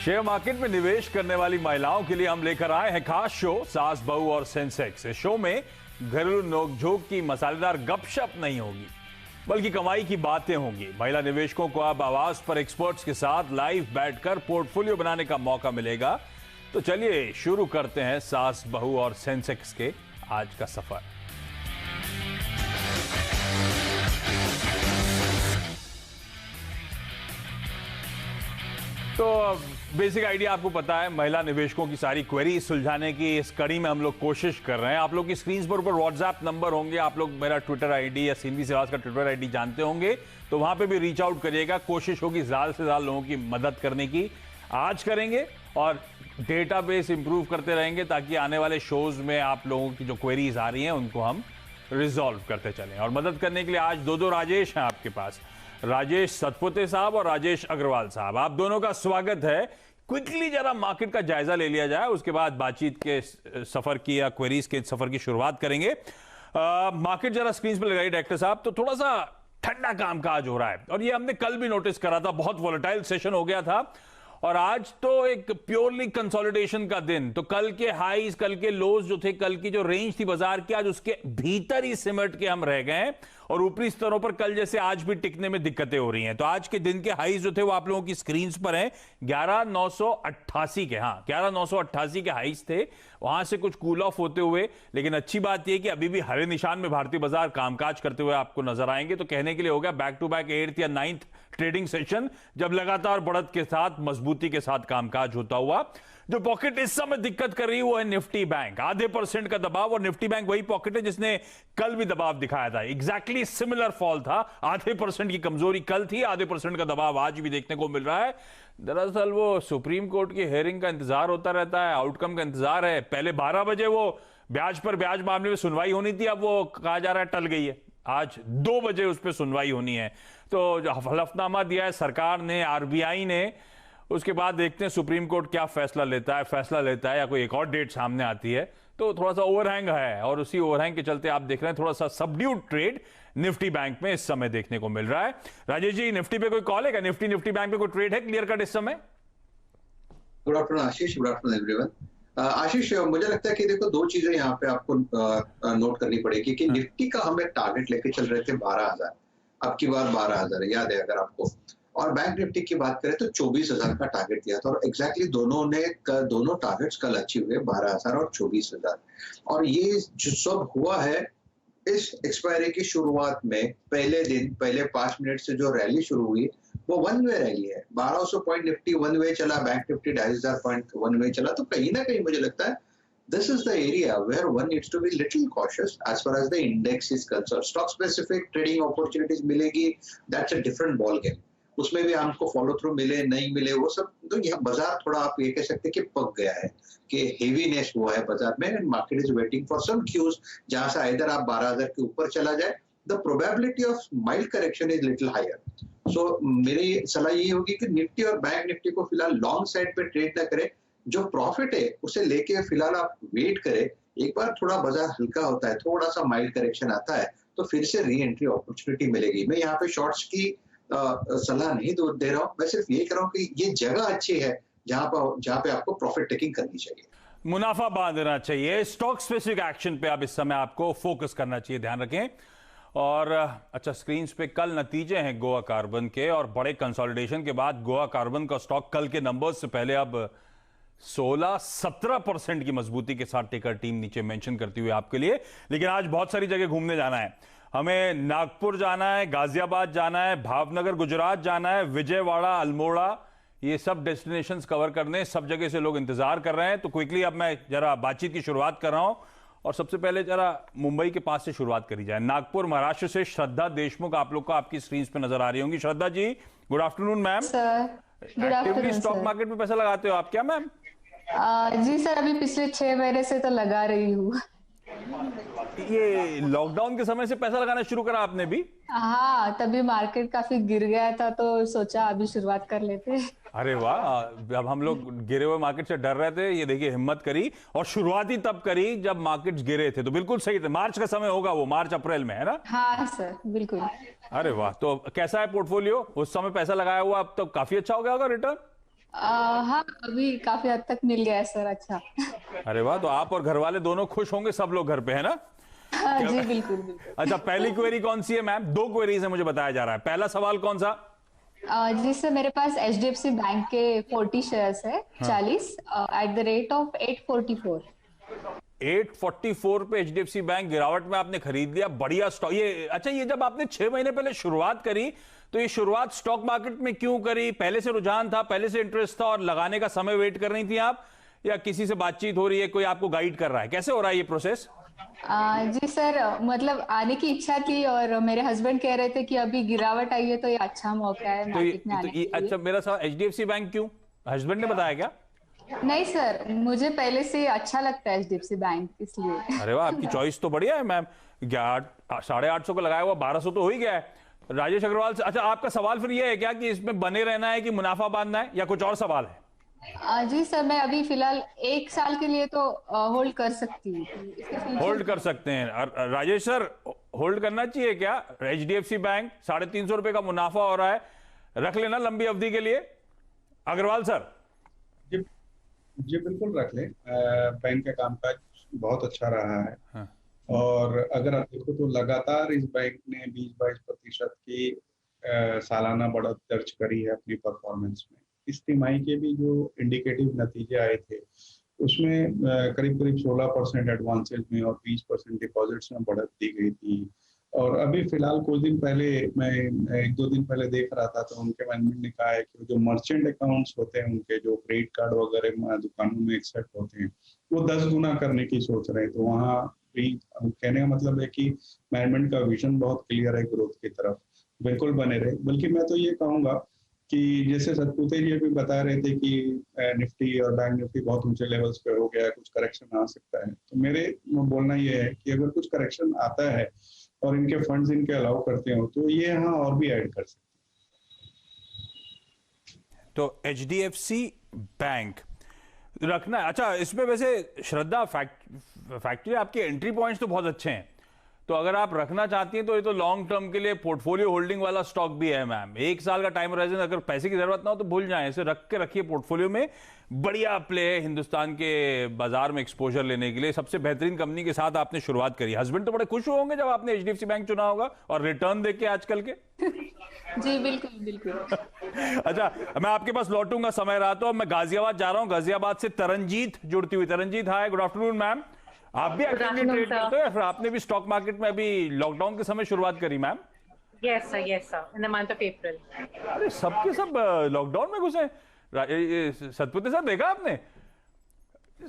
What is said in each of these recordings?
Share market में निवेश करने वाली महिलाओं के लिए हम लेकर आए हैं खास शो सास बहू और सेंसेक्स। इस शो में घरेलू नोकझोंक की मसालेदार गपशप नहीं होगी, बल्कि कमाई की बातें होंगी। महिला निवेशकों को अब आवाज पर एक्सपर्ट्स के साथ लाइव बैठकर पोर्टफोलियो बनाने का मौका मिलेगा। तो चलिए शुरू करते हैं सास बहू और सेंसेक्स के आज का सफर। तो बेसिक आइडिया आपको पता है, महिला निवेशकों की सारी क्वेरी सुलझाने की इस कड़ी में हम लोग कोशिश कर रहे हैं। आप लोग की स्क्रीन पर ऊपर व्हाट्सएप नंबर होंगे, आप लोग मेरा ट्विटर आईडी या सीनवी सिवास का ट्विटर आईडी जानते होंगे, तो वहां पे भी रीच आउट करिएगा। कोशिश होगी ज्यादा से ज्यादा लोगों की मदद करने की। आज करेंगे और डेटाबेस इंप्रूव करते रहेंगे ताकि आने वाले शोज में आप लोगों की जो क्वेरीज आ रही हैं उनको हम रिजॉल्व करते चलें। और मदद करने के लिए आज दो राजेश हैं आपके पास, राजेश सतपुते साहब और राजेश अग्रवाल साहब। आप दोनों का स्वागत है। क्विकली जरा मार्केट का जायजा ले लिया जाए, उसके बाद बातचीत के सफर की या क्वेरीज के सफर की शुरुआत करेंगे। मार्केट जरा स्क्रीन पर लगाइए डायरेक्टर साहब। तो थोड़ा सा ठंडा कामकाज हो रहा है और ये हमने कल भी नोटिस करा था, बहुत वोलेटाइल सेशन हो गया था। और आज तो एक प्योरली कंसोलिडेशन का दिन। तो कल के हाईज, कल के लोज जो थे, कल की जो रेंज थी बाजार की, आज उसके भीतर ही सिमट के हम रह गए और ऊपरी स्तरों पर कल जैसे आज भी टिकने में दिक्कतें हो रही हैं। तो आज के दिन के हाईज जो थे वो आप लोगों की स्क्रीन पर हैं 11,988 के। हाँ, 11,988 के हाईज थे, वहां से कुछ कूल ऑफ होते हुए। लेकिन अच्छी बात यह कि अभी भी हरे निशान में भारतीय बाजार कामकाज करते हुए आपको नजर आएंगे। तो कहने के लिए होगा बैक टू बैक 8th या 9th ट्रेडिंग सेशन, जब लगातार बढ़त के साथ मजबूती के साथ कामकाज होता हुआ। जो पॉकेट इस समय दिक्कत कर रही है वो है निफ्टी बैंक, आधे % का दबाव। और निफ्टी बैंक वही पॉकेट है जिसने कल भी दबाव दिखाया था, एग्जैक्टली सिमिलर फॉल था। आधे % की कमजोरी कल थी, आधे % का दबाव आज भी देखने को मिल रहा है। दरअसल वो सुप्रीम कोर्ट की हेयरिंग का इंतजार होता रहता है, आउटकम का इंतजार है। पहले 12 बजे वो ब्याज पर ब्याज मामले में सुनवाई होनी थी, अब वो कहा जा रहा है टल गई है। आज 2 बजे उस पर सुनवाई होनी है। तो जो हलफनामा दिया है सरकार ने, आरबीआई ने, उसके बाद देखते हैं सुप्रीम कोर्ट क्या फैसला लेता है या कोई एक और डेट सामने आती है। तो थोड़ा सा ओवरहैंग है और उसी ओवरहैंग के चलते आप देख रहे हैं थोड़ा सा सबड्यूड ट्रेड निफ्टी बैंक में इस समय देखने को मिल रहा है। राजेश जी, निफ्टी पे कोई कॉल है क्या? निफ्टी बैंक पे कोई ट्रेड है क्लियर कट इस समय? गुड आफ्टरनून आशीष, गुड आफ्टरनून एवरीवन। आशीष, मुझे लगता है कि देखो दो चीजें यहाँ पे आपको नोट करनी पड़ेगी कि निफ्टी का हम एक टारगेट लेके चल रहे थे 12,000, अब की बार 12,000 है, याद है अगर आपको। और बैंक निफ्टी की बात करें तो 24,000 का टारगेट दिया था और एग्जैक्टली दोनों टारगेट्स कल अचीव हुए, 12,000 और 24,000। और ये जो सब हुआ है इस एक्सपायरी की शुरुआत में, पहले दिन पहले 5 मिनट से जो रैली शुरू हुई वो वन वे रैली है। 1200 पॉइंट निफ्टी वन वे चला, bank Nifty 2,500 point one way चला। तो कहीं ना कहीं मुझे लगता है this is the area where one needs to be little cautious as far as the index is concerned. Stock specific trading opportunities मिलेगी, that's a different ball game. उसमें भी हमको फॉलो थ्रू मिले नहीं मिले वो सब, तो यह बाजार थोड़ा आप ये कह सकते हैं कि पक गया है, कि हेवीनेस हुआ है बाजार में and market is waiting for some cues जहां से इधर आप 12,000 के ऊपर चला जाए, the probability of mild correction is little higher. So मेरी सलाह ये होगी कि निफ्टी और बैंक निफ्टी को फिलहाल लॉन्ग साइड पे ट्रेड ना करें। जो प्रॉफिट है उसे लेके फिलहाल आप वेट करें। एक बार थोड़ा बाजार हल्का होता है, थोड़ा सा माइल्ड करेक्शन आता है, तो फिर से री एंट्री अपॉर्चुनिटी मिलेगी। मैं यहाँ पे शॉर्ट्स की सलाह नहीं दे रहा हूँ, मैं सिर्फ ये कह रहा हूँ कि ये जगह अच्छी है जहां पे आपको प्रॉफिट टेकिंग करनी चाहिए, मुनाफा बांधना चाहिए। स्टॉक स्पेसिफिक एक्शन पे अब इस समय आपको फोकस करना चाहिए, ध्यान रखें। और अच्छा, स्क्रीन पे कल नतीजे हैं गोवा कार्बन के, और बड़े कंसोलिडेशन के बाद गोवा कार्बन का स्टॉक कल के नंबर्स से पहले अब 16-17% की मजबूती के साथ टिकर टीम नीचे मेंशन करती हुई आपके लिए। लेकिन आज बहुत सारी जगह घूमने जाना है, हमें नागपुर जाना है, गाजियाबाद जाना है, भावनगर गुजरात जाना है, विजयवाड़ा, अल्मोड़ा, ये सब डेस्टिनेशंस कवर करने, सब जगह से लोग इंतजार कर रहे हैं। तो क्विकली अब मैं जरा बातचीत की शुरुआत कर रहा हूं और सबसे पहले जरा मुंबई के पास से शुरुआत करी जाए। नागपुर महाराष्ट्र से श्रद्धा देशमुख आप लोग को आपकी स्क्रीन पे नजर आ रही होंगी। Shraddha ji, good afternoon ma'am. Actively stock market में पैसा लगाते हो आप क्या मैम? जी सर, अभी पिछले 6 महीने से तो लगा रही हूँ। ये लॉकडाउन के समय से पैसा लगाना शुरू करा आपने भी? हाँ, तभी मार्केट काफी गिर गया था तो सोचा अभी शुरुआत कर लेते। अरे वाह, अब हम लोग गिरे हुए मार्केट से डर रहे थे, ये देखिए हिम्मत करी और शुरुआत ही तब करी जब मार्केट्स गिरे थे। तो बिल्कुल सही थे, मार्च का समय होगा वो, मार्च अप्रैल में, है ना? हाँ सर, बिल्कुल। अरे वाह, तो कैसा है पोर्टफोलियो? उस समय पैसा लगाया हुआ, अब तो काफी अच्छा हो गया होगा रिटर्न? हाँ, अभी काफी हद तक मिल गया है सर। अच्छा। अरे वाह, तो आप और घर वाले दोनों खुश होंगे, सब लोग घर पे, है ना? हाँ, जी बिल्कुल बिल्कुल। अच्छा, पहली क्वेरी कौन सी है मैम? दो क्वेरीज है मुझे बताया जा रहा है। पहला सवाल कौन सा? जी सर, मेरे पास एचडीएफसी बैंक के 40 शेयर्स है, 40 एट द रेट ऑफ 844। 844 पे एचडीएफसी बैंक गिरावट में आपने खरीद लिया, बढ़िया स्टॉक। ये अच्छा, ये जब आपने 6 महीने पहले शुरुआत करी, तो ये शुरुआत स्टॉक मार्केट में क्यों करी? पहले से रुझान था, पहले से इंटरेस्ट था और लगाने का समय वेट कर रही थी आप, या किसी से बातचीत हो रही है, कोई आपको गाइड कर रहा है? कैसे हो रहा है ये प्रोसेस? जी सर, मतलब आने की इच्छा थी और मेरे हस्बैंड कह रहे थे कि अभी गिरावट आई है तो ये अच्छा मौका है तो ये, मार्केट में तो आने ये के लिए। अच्छा, मेरा सवाल, एचडीएफसी बैंक क्यों? हस्बैंड ने बताया क्या? नहीं सर, मुझे पहले से अच्छा लगता है एचडीएफसी बैंक, इसलिए। अरे वाह, आपकी चॉइस तो बढ़िया है मैम। 850 को लगाया हुआ 1200 तो हो ही गया है। राजेश अग्रवाल से, अच्छा आपका सवाल फिर ये है क्या कि इसमें बने रहना है कि मुनाफा बांधना है, या कुछ और सवाल है? जी सर, मैं अभी फिलहाल 1 साल के लिए तो होल्ड कर सकती हूँ। इसके फ्यूचर होल्ड कर सकते हैं। राजेश सर, होल्ड करना चाहिए क्या? एचडीएफसी बैंक 350 रुपए का मुनाफा हो रहा है, रख लेना लंबी अवधि के लिए। अग्रवाल सर। जी जी बिल्कुल रख लें। बैंक का कामकाज बहुत अच्छा रहा है। हाँ। और अगर आप देखो तो लगातार इस बैंक ने 20-22% की सालाना बढ़त दर्ज करी है अपनी परफॉर्मेंस में। इस तिमाही के भी जो इंडिकेटिव नतीजे आए थे उसमें करीब करीब 16% एडवांसेज में और 20% डिपॉजिट्स में बढ़त दी गई थी। और अभी फिलहाल कुछ दिन पहले, मैं 1-2 दिन पहले देख रहा था, तो उनके मैनेजमेंट ने कहा है कि जो मर्चेंट अकाउंट्स होते हैं उनके, जो क्रेडिट कार्ड वगैरह दुकानों में एक्सेप्ट होते हैं, वो 10 गुना करने की सोच रहे हैं। तो वहाँ भी कहने का मतलब है कि मैनेजमेंट का विजन बहुत क्लियर है ग्रोथ की तरफ। बिल्कुल बने रहे। बल्कि मैं तो ये कहूँगा कि जैसे सतपुते जी भी बता रहे थे कि निफ्टी और बैंक निफ्टी बहुत ऊंचे लेवल्स पे हो गया है, कुछ करेक्शन आ सकता है, तो मेरे बोलना ये है कि अगर कुछ करेक्शन आता है और इनके फंड्स इनके अलाउ करते हो तो ये यहाँ और भी ऐड कर सकते हैं। तो एचडीएफसी बैंक रखना है। अच्छा, इसमें वैसे श्रद्धा फैक्ट्री, आपके एंट्री पॉइंट्स तो बहुत अच्छे हैं, तो अगर आप रखना चाहती हैं तो ये तो लॉन्ग टर्म के लिए पोर्टफोलियो होल्डिंग वाला स्टॉक भी है मैम। 1 साल का टाइम होराइजन, अगर पैसे की जरूरत ना हो तो भूल जाएं, इसे रख के रखिए पोर्टफोलियो में। बढ़िया प्ले है हिंदुस्तान के बाजार में एक्सपोजर लेने के लिए। सबसे बेहतरीन कंपनी के साथ आपने शुरुआत करी। हस्बैंड तो बड़े खुश होंगे जब आपने एचडीएफसी बैंक चुना होगा, और रिटर्न देख के आजकल के। जी बिल्कुल बिल्कुल। अच्छा, मैं आपके पास लौटूंगा, समय रहा तो। मैं गाजियाबाद जा रहा हूं, गाजियाबाद से तरनजीत जुड़ती हुई। तरनजीत, हाय, गुड आफ्टरनून मैम। आप भी एक्टिवली ट्रेड करते हो या फिर आपने भी स्टॉक मार्केट में अभी लॉकडाउन के समय शुरुआत करी ma'am? Yes, sir. Yes, sir. In the month of April. अरे सबके सब लॉकडाउन में घुसे। सतपुते सर, देखा आपने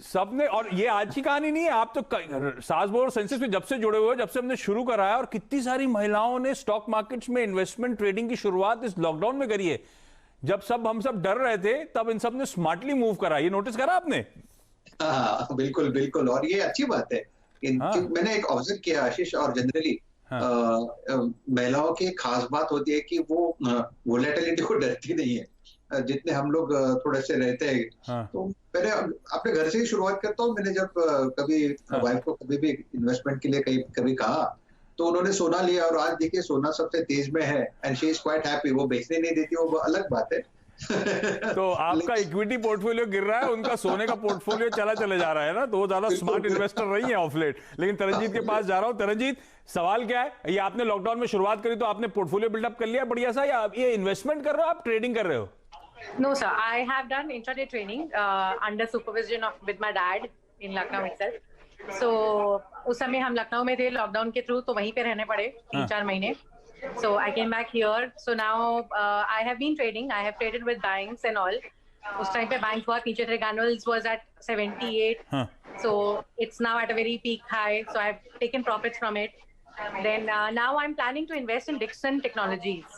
सबने? और ये आज की कहानी नहीं है, आप तो सास बहू और सेंसेक्स में जब से जुड़े हुए हो, जब से हमने शुरू करा है, और कितनी सारी महिलाओं ने स्टॉक मार्केट्स में इन्वेस्टमेंट ट्रेडिंग की शुरुआत इस लॉकडाउन में करी है। जब हम सब डर रहे थे, तब इन सब ने स्मार्टली मूव करा। ये नोटिस करा आपने? हाँ बिल्कुल बिल्कुल, और ये अच्छी बात है। हाँ। मैंने एक ऑब्जर्व किया आशीष, और जनरली महिलाओं की खास बात होती है कि वो वोलेटिलिटी को डरती नहीं है, जितने हम लोग थोड़े से रहते हैं। हाँ। तो मैंने अपने घर से ही शुरुआत करता हूँ। मैंने जब कभी वाइफ को कभी भी इन्वेस्टमेंट के लिए कभी कहा, तो उन्होंने सोना लिया, और आज देखिए सोना सबसे तेज में है, and she is quite happy. वो बेचने नहीं देती, वो अलग बात है। तो आपका इक्विटी पोर्टफोलियो गिर रहा है, उनका सोने का पोर्टफोलियो चले जा रहा है ना, तो वो ज्यादा स्मार्ट इन्वेस्टर रही है ऑफ लेट। लेकिन तरनजीत के पास जा रहा हूं। तरनजीत, सवाल क्या है? ये आपने लॉकडाउन में शुरुआत करी, तो आपने पोर्टफोलियो बिल्डअप कर लिया बढ़िया सा, या ये इन्वेस्टमेंट कर रहे हो, आप ट्रेडिंग कर रहे हो? No, sir. I have done intraday training under supervision with my dad in Lucknow itself. So उस समय हम लखनऊ में थे लॉकडाउन के थ्रू, तो वहीं पे रहने पड़े 3-4 महीने. So I came back here. So now I have been trading. I have traded with banks and all. उस टाइम पे बैंक बहुत नीचे थे. Granules was at 78. So it's now at a very peak high. So I've taken profits from it. Then now I'm planning to invest in Dixon Technologies.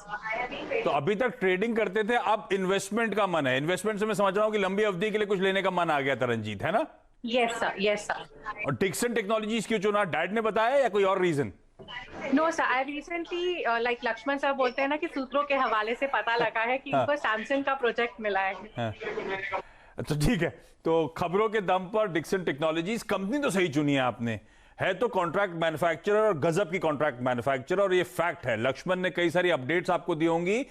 तो अभी तक trading करते थे, अब इन्वेस्टमेंट का मन है। इन्वेस्टमेंट से मैं समझ रहा हूं कि लंबी अवधि के लिए कुछ लेने का मन आ गया तरनजीत, है ना? Yes, sir. Yes, sir. और डिक्सन टेक्नोलॉजीज क्यों चुना? डैड ने बताया या कोई और reason? No, sir. I recently, like Lakshman sir बोलते हैं ना कि सूत्रों के हवाले से पता लगा है कि उनको सैमसंग का प्रोजेक्ट मिला है। तो ठीक है, तो खबरों के दम पर डिक्सन टेक्नोलॉजीज कंपनी तो सही चुनी है आपने। है तो कॉन्ट्रैक्ट मैन्युफैक्चरर, और गजब की कॉन्ट्रैक्ट मैन्युफैक्चरर, और ये फैक्ट है। लक्ष्मण ने कई सारी अपडेट्स आपको दी होंगी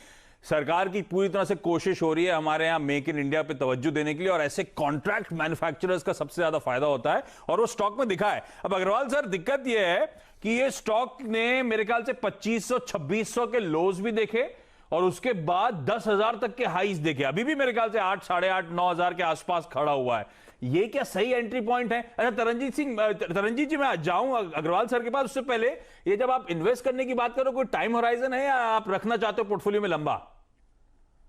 सरकार की पूरी तरह से कोशिश हो रही है हमारे यहाँ मेक इन इंडिया पे तवज्जो देने के लिए, और ऐसे कॉन्ट्रैक्ट मैन्युफैक्चरर्स का सबसे ज्यादा फायदा होता है और वो स्टॉक में दिखा है। अब अग्रवाल सर, दिक्कत ये है कि ये स्टॉक ने मेरे ख्याल से 2500-2600 के लोज भी देखे और उसके बाद 10,000 तक के हाईज देखे। अभी भी मेरे ख्याल से 8, 8,500, 9,000 के आसपास खड़ा हुआ है। ये क्या सही एंट्री पॉइंट है? अच्छा तरनजीत जी, मैं जाऊं अग्रवाल सर के पास, उससे पहले ये जब आप इन्वेस्ट करने की बात करो, कोई टाइम होराइजन है या आप रखना चाहते हो पोर्टफोलियो में लंबा?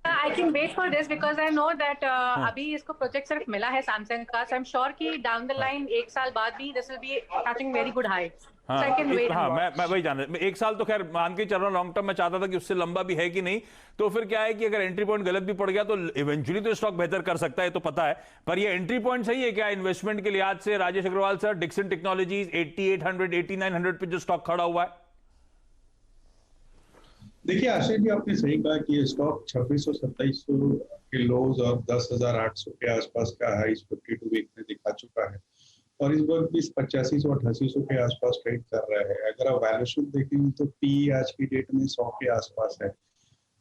I can wait for this because I know that अभी इसको प्रोजेक्ट सिर्फ मिला है सैमसंग का, so I'm sure कि down the line 1 साल बाद भी this will be touching very good high. So I can wait. हाँ, मैं वही जान रहा, 1 साल तो खैर मान के चल रहा हूं, लॉन्ग टर्म में चाहता था कि उससे लंबा भी है कि नहीं। तो फिर क्या है कि अगर एंट्री पॉइंट गलत भी पड़ गया तो इवेंचुअली तो स्टॉक बेहतर कर सकता है, तो पता है। पर ये एंट्री पॉइंट सही है क्या इन्वेस्टमेंट के लिहाज से? Rajesh Agarwal sir, Dixon Technologies 8800, 8900 पे जो स्टॉक खड़ा हुआ है। देखिए आशीष जी, आपने सही कहा कि ये स्टॉक 2600-2700 के लोज और 10,800 के आसपास का हाईज 52 वीक में दिखा चुका है और इस वक्त भी 8500-8800 के आसपास ट्रेड कर रहा है। अगर आप वैल्यूएशन देखेंगे तो पी आज की डेट में 100 के आसपास है।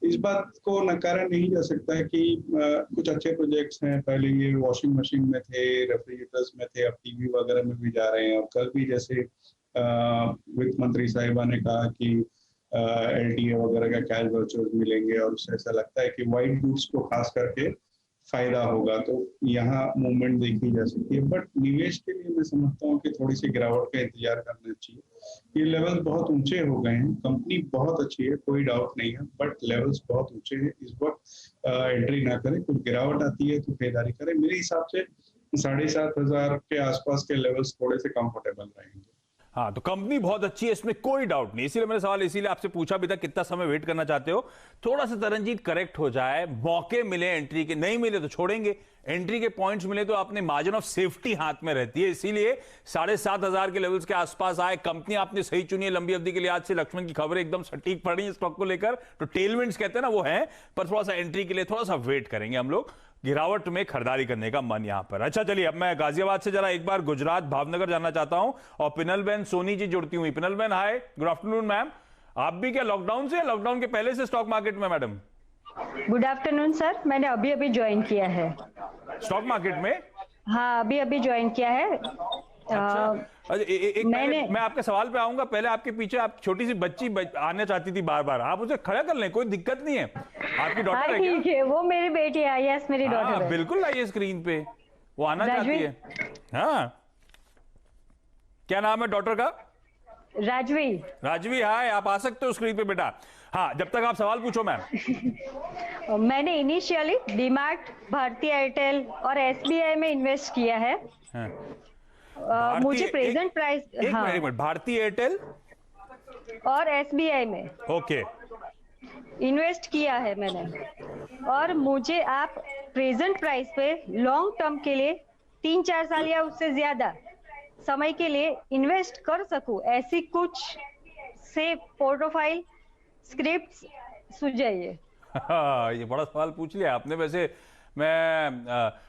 इस बात को नकारा नहीं जा सकता है कि कुछ अच्छे प्रोजेक्ट्स हैं। पहले ये वॉशिंग मशीन में थे, रेफ्रिजरेटर्स में थे, अब टीवी वगैरह में भी जा रहे हैं। और कल भी जैसे वित्त मंत्री साहिबा ने कहा कि एलटीए वगैरह का कैश वाउचर्स मिलेंगे और उससे ऐसा लगता है कि वाइट गुड्स को खास करके फायदा होगा, तो यहाँ मूवमेंट देखी जा सकती है। बट निवेश के लिए मैं समझता हूँ कि थोड़ी सी गिरावट का इंतजार करना चाहिए। ये लेवल्स बहुत ऊंचे हो गए हैं, कंपनी बहुत अच्छी है, कोई डाउट नहीं है, बट लेवल्स बहुत ऊंचे हैं। इस वक्त एंट्री ना करें, कुछ गिरावट आती है तो खरीदारी करें। मेरे हिसाब से 7,500 के आसपास के लेवल्स थोड़े से कंफर्टेबल रहेंगे। हाँ, तो कंपनी बहुत अच्छी है, इसमें कोई डाउट नहीं। इसीलिए मैंने सवाल इसीलिए आपसे पूछा भी था कितना समय वेट करना चाहते हो। थोड़ा सा तरनजीत करेक्ट हो जाए, मौके मिले एंट्री के, नहीं मिले तो छोड़ेंगे। एंट्री के पॉइंट्स मिले तो अपने मार्जिन ऑफ सेफ्टी हाथ में रहती है, इसीलिए 7,500 के लेवल्स के आसपास आए। कंपनी आपने सही चुनी है लंबी अवधि के लिहाज से। लक्ष्मण की खबरें एकदम सटीक पड़ रही है स्टॉक को लेकर, तो टेलविंड्स कहते हैं ना, वो है। पर थोड़ा सा एंट्री के लिए थोड़ा सा वेट करेंगे हम लोग, गिरावट में खरीदारी करने का मन यहां पर। अच्छा चलिए, अब मैं गाजियाबाद से जरा एक बार गुजरात भावनगर जाना चाहता हूं और पिनल बहन सोनी जी जुड़ती हुई। पिनल बहन हाय, गुड आफ्टरनून मैम। आप भी क्या लॉकडाउन से, लॉकडाउन के पहले से स्टॉक मार्केट में मैडम? गुड आफ्टरनून सर, मैंने अभी अभी ज्वाइन किया है स्टॉक मार्केट में। हाँ, अभी अभी ज्वाइन किया है। अच्छा, मैं आपके सवाल पे आऊंगा। पहले आपके पीछे आप छोटी सी बच्ची आना चाहती थी बार बार, आप उसे खड़ा कर लें, कोई दिक्कत नहीं है। आपकी डॉटर है क्या? ठीक है, वो मेरी बेटी है। यस, मेरी डॉटर है। बिल्कुल आइए स्क्रीन पे, वो आना चाहती है। हाँ, क्या नाम है डॉटर का? राजवी। राजवी, हाय, आप आ सकते हो स्क्रीन पे बेटा। हाँ, जब तक आप सवाल पूछो मैम। मैंने इनिशियली डीमार्ट, भारतीय एयरटेल और एसबीआई में इन्वेस्ट किया है। मुझे प्रेजेंट प्राइस, एक मिनट, भारतीय एयरटेल और एसबीआई में ओके इन्वेस्ट किया है मैंने, और मुझे आप प्रेजेंट प्राइस पे लॉन्ग टर्म के लिए 3-4 साल या उससे ज्यादा समय के लिए इन्वेस्ट कर सकूं, ऐसी कुछ सेफ पोर्टफोलियो स्क्रिप्ट्स सुझाइए। ये बड़ा सवाल पूछ लिया आपने। वैसे मैं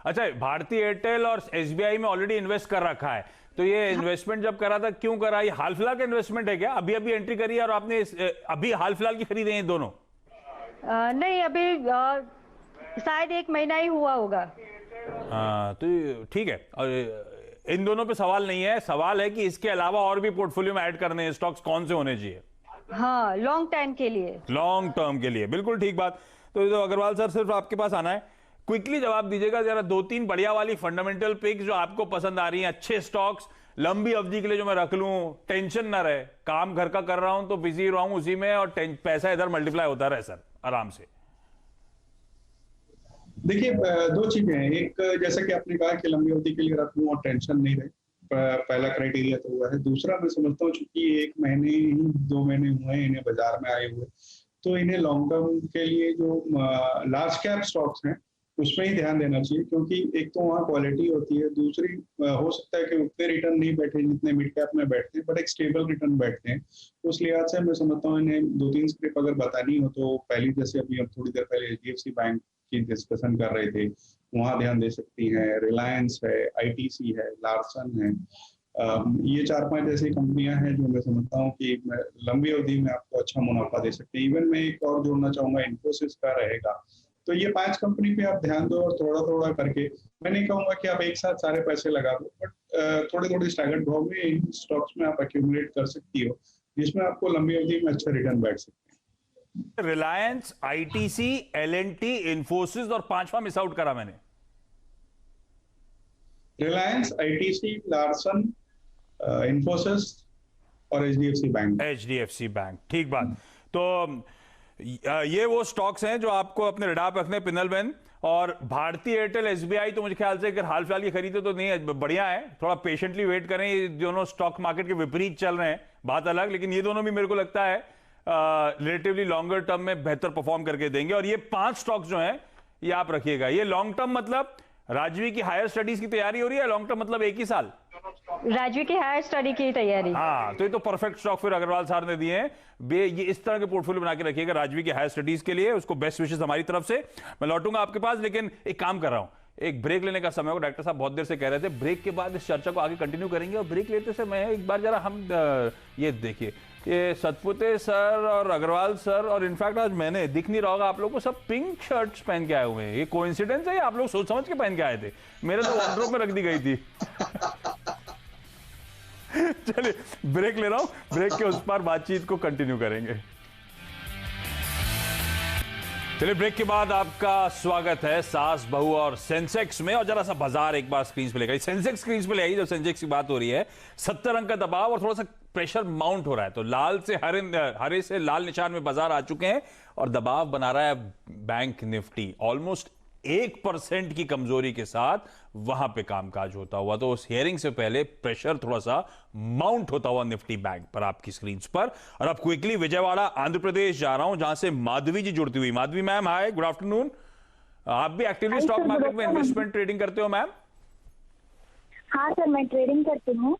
अच्छा, भारतीय एयरटेल और एसबीआई में ऑलरेडी इन्वेस्ट कर रखा है, तो ये इन्वेस्टमेंट जब करा था, क्यों करा? ये हाल फिलहाल का इन्वेस्टमेंट है क्या? अभी अभी एंट्री करी है और आपने अभी हाल फिलहाल की खरीदे हैं दोनों? नहीं, अभी शायद 1 महीना ही हुआ होगा। हाँ, तो ठीक है। और इन दोनों पे सवाल नहीं है, सवाल है कि इसके अलावा और भी पोर्टफोलियो में ऐड करने हैं स्टॉक्स, कौन से होने चाहिए? हाँ, लॉन्ग टाइम के लिए, लॉन्ग टर्म के लिए, बिल्कुल ठीक बात। तो अग्रवाल सर, सिर्फ आपके पास आना है, क्विकली जवाब दीजिएगा जरा। 2-3 बढ़िया वाली फंडामेंटल पिक्स जो आपको पसंद आ रही हैं, अच्छे स्टॉक्स लंबी अवधि के लिए जो मैं रख लूं, टेंशन ना रहे, काम घर का कर रहा हूं तो बिजी रहूं उसी में और पैसा इधर मल्टीप्लाई होता रहे सर, आराम से। देखिए, 2 चीजें हैं। एक, जैसा कि आपने कहा कि लंबी अवधि के लिए रख लूं और टेंशन नहीं रहे, पहला क्राइटेरिया तो हुआ है। दूसरा, मैं समझता हूँ चूंकि 1 महीने ही 2 महीने हुए हैं इन्हें बाजार में आए हुए, तो इन्हें लॉन्ग टर्म के लिए जो लार्ज कैप स्टॉक्स हैं उसमें ही ध्यान देना चाहिए, क्योंकि एक तो वहाँ क्वालिटी होती है, दूसरी हो सकता है कि उतने रिटर्न नहीं बैठे जितने मिड कैप में बैठते हैं, बट एक स्टेबल रिटर्न बैठते हैं। उस लिहाज से मैं समझता हूँ इन्हें 2-3 स्क्रिप्ट अगर बतानी हो तो पहली, जैसे अभी हम थोड़ी देर पहले एचडीएफसी बैंक की डिस्कशन कर रहे थे, वहाँ ध्यान दे सकती हैं। रिलायंस है, आईटीसी है, लार्सन है, ये 4-5 ऐसी कंपनियां हैं जो मैं समझता हूँ कि लंबी अवधि में आपको अच्छा मुनाफा दे सकते हैं। इवन मैं एक और जोड़ना चाहूंगा, इन्फोसिस का रहेगा। तो ये 5 कंपनी पे आप ध्यान दो और थोड़ा थोड़ा करके, मैं नहीं कहूंगा कि आप एक साथ सारे पैसे लगा दो, बट थोड़ी थोड़ी स्टैगर्ड भाव में इन स्टॉक्स में आप एक्यूमुलेट कर सकती हो, जिसमें आपको लंबी अवधि में अच्छा रिटर्न बैठ सकते हैं। रिलायंस, आईटीसी, एलएनटी, इन्फोसिस और 5वां मिस आउट करा मैंने। रिलायंस, आईटीसी, लार्सन, इन्फोसिस और एचडीएफसी बैंक। एचडीएफसी बैंक, ठीक बात। तो ये वो स्टॉक्स हैं जो आपको अपने रडार पर रखने, पिनल बेन। और भारतीय एयरटेल, एसबीआई तो मुझे ख्याल से अगर हाल फिलहाल की खरीदे तो नहीं है, बढ़िया है, थोड़ा पेशेंटली वेट करें। ये दोनों स्टॉक मार्केट के विपरीत चल रहे हैं, बात अलग, लेकिन ये दोनों भी मेरे को लगता है रिलेटिवली लॉन्गर टर्म में बेहतर परफॉर्म करके देंगे। और ये 5 स्टॉक्स जो हैं ये आप रखिएगा। ये लॉन्ग टर्म मतलब राजवी की हायर स्टडीज की तैयारी हो रही है, लॉन्ग टर्म मतलब 1 ही साल राजवी की हायर स्टडी की तैयारी। हाँ, तो ये तो परफेक्ट स्टॉक फिर अग्रवाल सर ने दिए हैं। ये इस तरह के पोर्टफोलियो बना के रखिएगा राजवी की हायर स्टडीज के लिए। उसको बेस्ट विशेस हमारी तरफ से। मैं लौटूंगा आपके पास, लेकिन एक काम कर रहा हूं, एक ब्रेक लेने का समय होगा। डॉक्टर साहब बहुत देर से कह रहे थे ब्रेक के बाद इस चर्चा को आगे कंटिन्यू करेंगे। और ब्रेक लेते से मैं एक बार जरा हम ये देखिए, ये सतपुते सर और अग्रवाल सर, और इनफैक्ट आज मैंने दिख नहीं रहा होगा आप लोगों को, सब पिंक शर्ट्स पहन के आए हुए हैं। ये कोइंसिडेंस है या आप लोग सोच समझ के पहन के आए थे? मेरे तो वार्डरोब में रख दी गई थी। चलिए ब्रेक ले रहा हूं, ब्रेक के उस पार बातचीत को कंटिन्यू करेंगे। चलिए ब्रेक के बाद आपका स्वागत है सास बहू और सेंसेक्स में। और जरा सा बाजार एक बार स्क्रीन पे लेकर, सेंसेक्स स्क्रीन पे ले आइए। जब सेंसेक्स की बात हो रही है, 70 अंक का दबाव और थोड़ा सा प्रेशर माउंट हो रहा है। तो लाल से हरे से लाल निशान में बाजार आ चुके हैं और दबाव बना रहा है बैंक निफ्टी। ऑलमोस्ट 1% की कमजोरी के साथ वहां पे कामकाज होता हुआ। तो उस हियरिंग से पहले प्रेशर थोड़ा सा माउंट होता हुआ निफ्टी बैंक पर आपकी स्क्रीन पर। और अब क्विकली विजयवाड़ा आंध्र प्रदेश जा रहा हूं, जहां से माधवी जी जुड़ती हुई। माधवी मैम, हाय, गुड आफ्टरनून। आप भी एक्टिवली स्टॉक मार्केट में इन्वेस्टमेंट ट्रेडिंग करते हो मैम? हाँ सर, मैं ट्रेडिंग करती हूँ।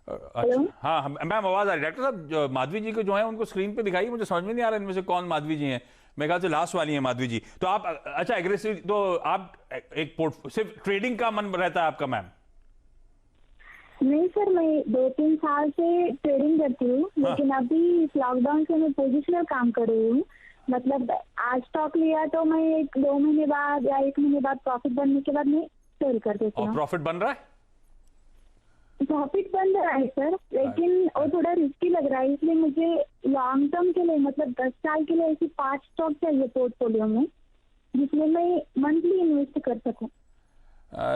अच्छा, हाँ मैम आवाज आ रही है। डॉक्टर साहब माधवी जी को जो है उनको स्क्रीन पे दिखाइए, मुझे समझ में नहीं आ रहा इनमें से कौन माधवी जी हैं। मेरे ख्याल से लास्ट वाली है माधवी जी। तो आप अच्छा एग्रेसिव, तो आप एक सिर्फ ट्रेडिंग का मन रहता है आपका मैम? नहीं सर, मैं 2-3 साल से ट्रेडिंग करती हूँ, लेकिन अभी इस लॉकडाउन से मैं पोजिशनल काम कर रही हूँ। मतलब आज स्टॉक लिया तो मैं 2 महीने बाद या 1 महीने बाद प्रॉफिट बनने के बाद मैं सेल कर देती हूँ। और प्रॉफिट बन रहा है? प्रॉफिट बन रहा है सर, लेकिन वो थोड़ा रिस्की लग रहा है, इसलिए मुझे लॉन्ग टर्म के लिए, मतलब 10 साल के लिए ऐसी 5 स्टॉक चाहिए पोर्टफोलियो में, जिसमें मैं मंथली इन्वेस्ट कर सकूं।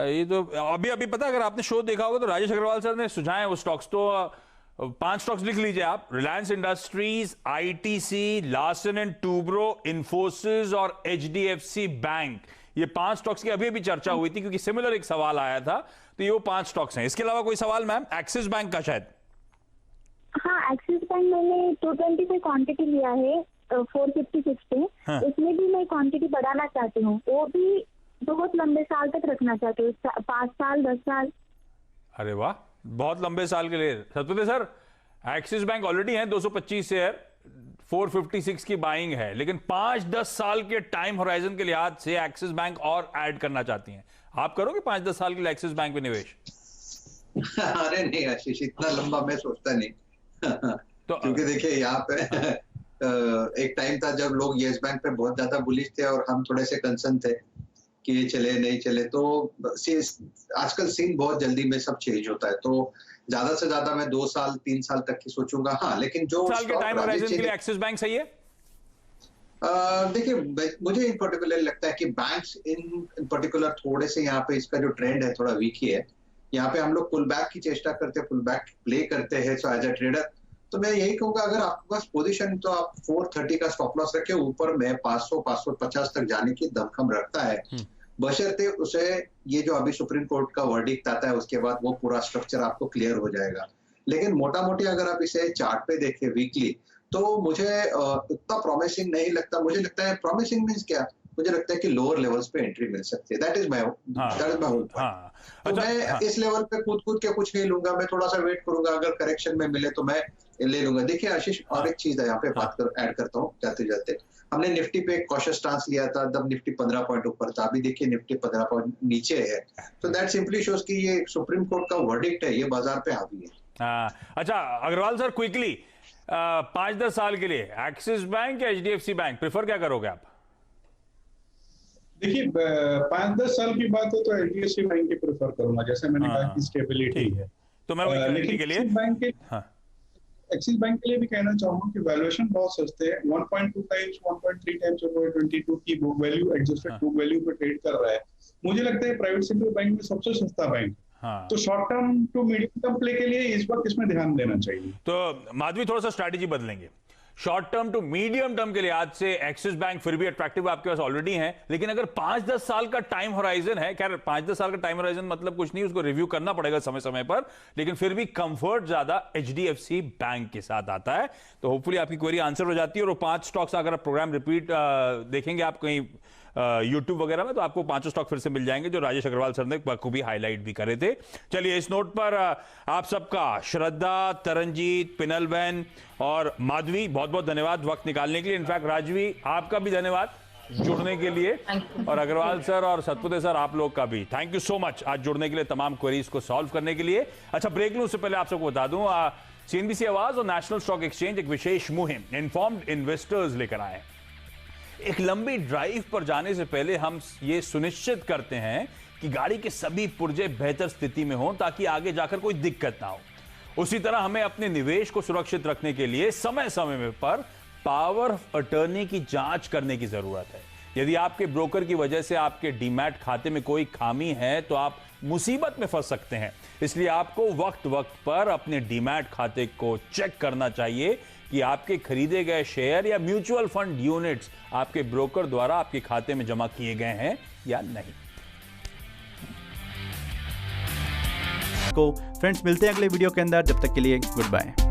ये तो अभी पता, अगर आपने शो देखा होगा तो राजेश अग्रवाल सर ने सुझाए वो स्टॉक्स। तो 5 स्टॉक्स लिख लीजिए आप। Reliance industries, ITC, Larsen and Toubro, Infosys और एचडीएफसी बैंक। ये 5 स्टॉक्स की अभी चर्चा हुई थी क्योंकि सिमिलर एक सवाल आया था। तो ये वो 5 स्टॉक्स हैं। इसके अलावा कोई सवाल मैम? एक्सिस बैंक का शायद। हाँ, एक्सिस बैंक मैंने 220 पे क्वांटिटी लिया है 456 पे। हाँ। इसमें भी मैं क्वांटिटी बढ़ाना चाहती हूँ, वो भी बहुत लंबे साल तक रखना चाहती हूँ, 5 साल 10 साल। अरे वाह, बहुत लंबे साल के लिए। Satpute sir, axis bank already है 225 शेयर, 456 की बाइंग है, लेकिन 5-10 साल के टाइम होराइजन के लिहाज से एक्सिस बैंक और ऐड करना चाहती हैं। आप करोगे 5-10 साल के लिए एक्सिस बैंक में निवेश? अरे नहीं आशीष, इतना लंबा मैं सोचता नहीं। तो क्योंकि देखिए यहाँ पे एक टाइम था जब लोग येस बैंक पे बहुत ज्यादा बुलिश थे और हम थोड़े से कंसर्न थे कि ये चले नहीं चले। तो आजकल सीन बहुत जल्दी में सब चेंज होता है, तो ज्यादा से ज्यादा मैं 2 साल 3 साल तक की सोचूंगा। हाँ, लेकिन जो साल के टाइम होराइजन के लिए एक्सिस बैंक सही है। देखिए मुझे इन पर्टिकुलर लगता है कि बैंक्स इन पर्टिकुलर थोड़े से यहाँ पे इसका जो ट्रेंड है थोड़ा वीक ही है। यहाँ पे हम लोग पुल बैक की चेष्टा करते हैं, पुल बैक प्ले करते हैं। सो एज ए ट्रेडर तो मैं यही कहूंगा, अगर आपके पास पोजीशन तो आप 430 का स्टॉप लॉस रखे, ऊपर में 500-550 तक जाने की दमखम रखता है, बशर्ते उसे ये जो अभी सुप्रीम कोर्ट का वर्डिक्ट आता है उसके बाद वो पूरा स्ट्रक्चर आपको क्लियर हो जाएगा। लेकिन मोटा मोटी अगर आप इसे चार्ट पे देखें वीकली, तो मुझे उतना प्रॉमिसिंग नहीं लगता। मुझे लगता है प्रॉमिसिंग मीन्स क्या, मुझे लगता है कि लोअर लेवल्स पे एंट्री मिल सकती है। That is my whole point. तो मैं इस लेवल पे कूद के कुछ नहीं लूंगा, मैं थोड़ा सा वेट करूंगा, अगर करेक्शन में मिले तो मैं ले लूंगा। देखिए आशीष, और एक चीज है यहाँ पे ऐड करता हूँ जाते जाते। हमने निफ्टी पे एक कॉशियस स्टांस लिया था, तब निफ्टी 15 पॉइंट ऊपर था, अभी देखिए निफ्टी 15 पॉइंट नीचे है। तो दैट सिंपली शोज कि ये सुप्रीम कोर्ट का वर्डिक्ट है, ये बाजार पे हावी है। अच्छा अग्रवाल सर, क्विकली 5-10 साल के लिए एक्सिस बैंक या HDFC बैंक प्रेफर क्या करोगे आप? देखिए 5-10 साल की बात हो तो HDFC बैंक ही प्रेफर करूंगा, जैसे मैंने कहा कि स्टेबिलिटी है। तो मैं वही के लिए एक्सिस बैंक के लिए भी कहना चाहूंगा कि वैल्यूएशन बहुत सस्ते हैं। 1.2 टाइम्स 1.3 टाइम्स 22 की book value, adjusted book value पे ट्रेड कर रहा है। मुझे लगता है प्राइवेट सेक्टर बैंक में सबसे सस्ता बैंक। तो short term to medium term play के लिए इस वक्त इसमें ध्यान देना चाहिए। तो माधवी थोड़ा सा स्ट्रैटेजी बदलेंगे, short term to medium term के लिए आज से एक्सिस बैंक फिर भी अट्रैक्टिव आपके पास ऑलरेडी है, लेकिन अगर 5-10 साल का टाइम होराइजन है, खैर 5-10 साल का टाइम होराइजन मतलब कुछ नहीं, उसको रिव्यू करना पड़ेगा समय समय पर, लेकिन फिर भी कंफर्ट ज्यादा HDFC बैंक के साथ आता है। तो होपफुली आपकी क्वेरी आंसर हो जाती है। और वो 5 स्टॉक्स अगर आप प्रोग्राम रिपीट देखेंगे आप कहीं YouTube वगैरह में, तो आपको 5 स्टॉक फिर से मिल जाएंगे जो राजेश अग्रवाल सर ने बखूबी हाईलाइट भी करे थे। चलिए इस नोट पर आप सबका, श्रद्धा, तरनजीत, पिनल बहन और माधवी, बहुत बहुत धन्यवाद वक्त निकालने के लिए। इनफैक्ट राजवी, आपका भी धन्यवाद जुड़ने के लिए, और अग्रवाल सर और सतपुते सर आप लोग का भी थैंक यू सो मच आज जुड़ने के लिए, तमाम क्वेरीज को सॉल्व करने के लिए। अच्छा ब्रेक लूं उससे पहले आप सबको बता दूं, CNBC आवाज और नेशनल स्टॉक एक्सचेंज एक विशेष मुहिम इन्फॉर्म्ड इन्वेस्टर्स लेकर आए। एक लंबी ड्राइव पर जाने से पहले हम ये सुनिश्चित करते हैं कि गाड़ी के सभी पुर्जे बेहतर स्थिति में हों ताकि आगे जाकर कोई दिक्कत ना हो। उसी तरह हमें अपने निवेश को सुरक्षित रखने के लिए समय समय पर पावर ऑफ अटर्नी की जांच करने की जरूरत है। यदि आपके ब्रोकर की वजह से आपके डीमैट खाते में कोई खामी है तो आप मुसीबत में फंस सकते हैं। इसलिए आपको वक्त वक्त पर अपने डीमैट खाते को चेक करना चाहिए कि आपके खरीदे गए शेयर या म्यूचुअल फंड यूनिट्स आपके ब्रोकर द्वारा आपके खाते में जमा किए गए हैं या नहीं। फ्रेंड्स मिलते हैं अगले वीडियो के अंदर, जब तक के लिए गुड बाय।